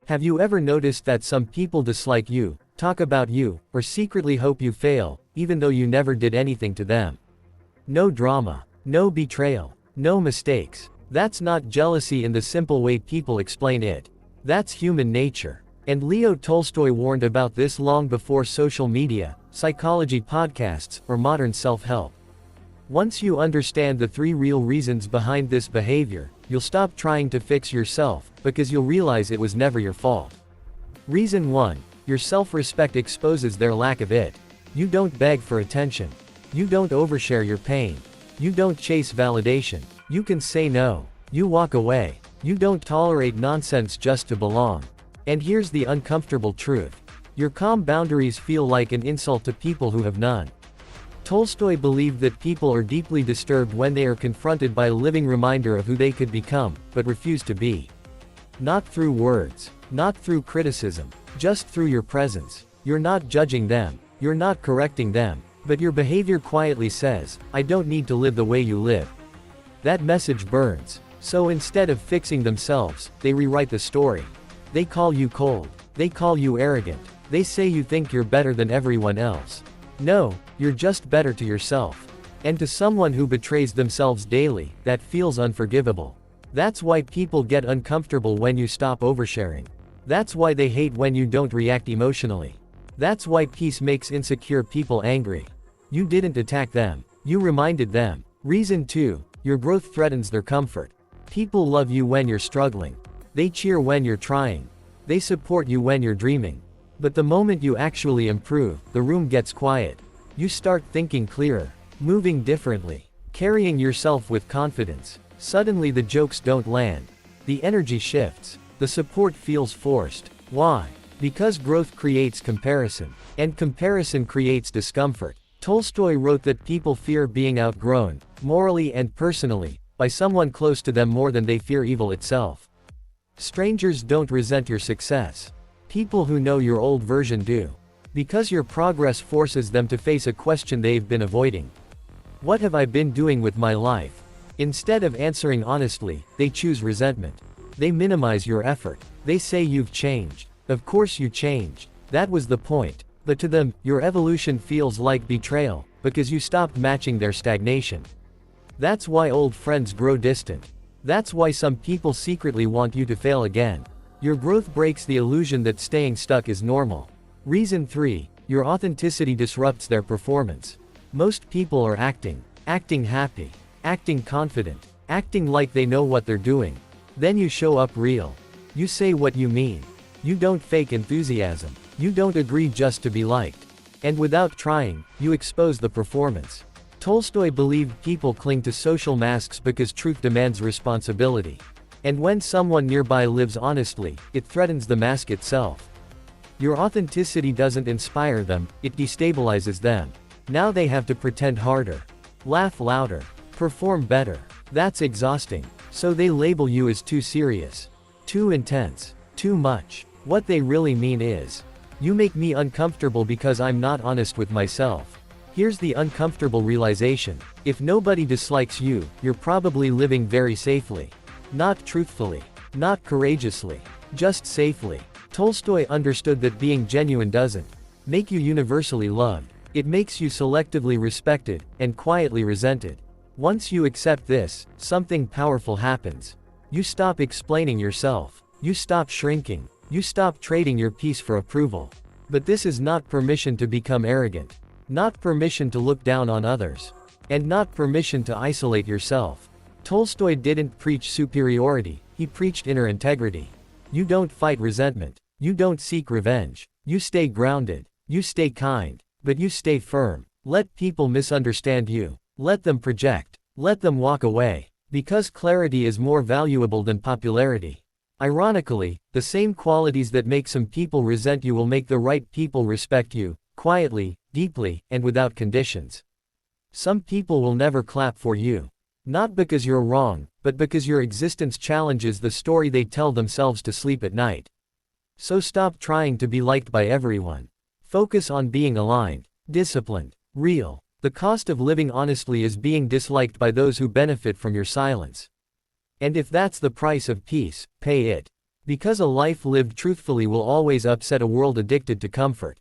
Have you ever noticed that some people dislike you, talk about you, or secretly hope you fail, even though you never did anything to them? No drama, no betrayal, no mistakes. That's not jealousy in the simple way people explain it. That's human nature. And Leo Tolstoy warned about this long before social media, psychology podcasts, or modern self-help. Once you understand the 3 real reasons behind this behavior, you'll stop trying to fix yourself, because you'll realize it was never your fault. Reason 1. Your self-respect exposes their lack of it. You don't beg for attention. You don't overshare your pain. You don't chase validation. You can say no. You walk away. You don't tolerate nonsense just to belong. And here's the uncomfortable truth. Your calm boundaries feel like an insult to people who have none. Tolstoy believed that people are deeply disturbed when they are confronted by a living reminder of who they could become, but refuse to be. Not through words, not through criticism, just through your presence. You're not judging them, you're not correcting them, but your behavior quietly says, I don't need to live the way you live. That message burns. So instead of fixing themselves, they rewrite the story. They call you cold. They call you arrogant. They say you think you're better than everyone else. No, you're just better to yourself. And to someone who betrays themselves daily, that feels unforgivable. That's why people get uncomfortable when you stop oversharing. That's why they hate when you don't react emotionally. That's why peace makes insecure people angry. You didn't attack them. You reminded them. Reason 2. Your growth threatens their comfort. People love you when you're struggling. They cheer when you're trying. They support you when you're dreaming. But the moment you actually improve, the room gets quiet. You start thinking clearer, moving differently, carrying yourself with confidence. Suddenly the jokes don't land. The energy shifts. The support feels forced. Why? Because growth creates comparison. And comparison creates discomfort. Tolstoy wrote that people fear being outgrown, morally and personally, by someone close to them more than they fear evil itself. Strangers don't resent your success. People who know your old version do. Because your progress forces them to face a question they've been avoiding. What have I been doing with my life? Instead of answering honestly, they choose resentment. They minimize your effort. They say you've changed. Of course you changed. That was the point. But to them, your evolution feels like betrayal, because you stopped matching their stagnation. That's why old friends grow distant. That's why some people secretly want you to fail again. Your growth breaks the illusion that staying stuck is normal. Reason 3. Your authenticity disrupts their performance. Most people are acting happy, acting confident, acting like they know what they're doing. Then you show up real. You say what you mean. You don't fake enthusiasm. You don't agree just to be liked. And without trying, you expose the performance. Tolstoy believed people cling to social masks because truth demands responsibility. And when someone nearby lives honestly, it threatens the mask itself. Your authenticity doesn't inspire them, it destabilizes them. Now they have to pretend harder, laugh louder, perform better. That's exhausting. So they label you as too serious, too intense, too much. What they really mean is, you make me uncomfortable because I'm not honest with myself. Here's the uncomfortable realization. If nobody dislikes you, you're probably living very safely. Not truthfully. Not courageously. Just safely. Tolstoy understood that being genuine doesn't make you universally loved. It makes you selectively respected, and quietly resented. Once you accept this, something powerful happens. You stop explaining yourself. You stop shrinking. You stop trading your peace for approval. But this is not permission to become arrogant. Not permission to look down on others. And not permission to isolate yourself. Tolstoy didn't preach superiority, he preached inner integrity. You don't fight resentment. You don't seek revenge. You stay grounded. You stay kind. But you stay firm. Let people misunderstand you. Let them project. Let them walk away. Because clarity is more valuable than popularity. Ironically, the same qualities that make some people resent you will make the right people respect you, quietly, deeply, and without conditions. Some people will never clap for you. Not because you're wrong, but because your existence challenges the story they tell themselves to sleep at night. So stop trying to be liked by everyone. Focus on being aligned, disciplined, real. The cost of living honestly is being disliked by those who benefit from your silence. And if that's the price of peace, pay it. Because a life lived truthfully will always upset a world addicted to comfort.